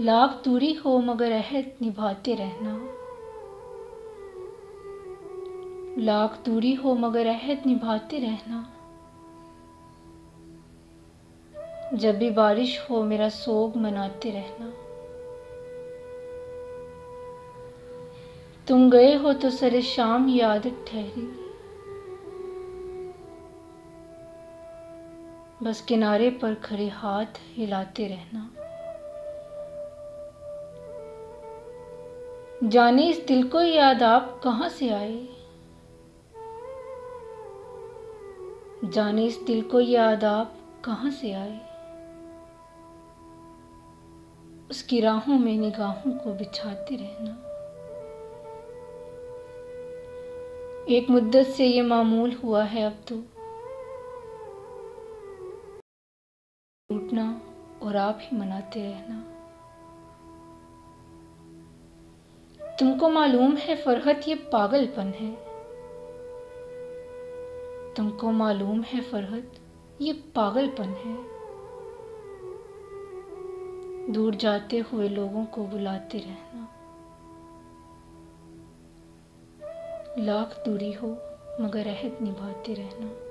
लाख दूरी हो मगर अहद निभाते रहना। लाख दूरी हो मगर अहद निभाते रहना। जब भी बारिश हो मेरा सोग मनाते रहना। तुम गए हो तो सरे शाम ये आदत ठहरी, बस किनारे पर खड़े हाथ हिलाते रहना। जाने इस दिल को याद आप कहाँ से आए। जाने इस दिल को याद आप कहाँ से आए। उसकी राहों में निगाहों को बिछाते रहना। एक मुद्दत से ये मामूल हुआ है अब तो, टूटना और आप ही मनाते रहना। तुमको मालूम है फरहत ये पागलपन है। तुमको मालूम है फरहत ये पागलपन है। दूर जाते हुए लोगों को बुलाते रहना। लाख दूरी हो मगर अहद निभाते रहना।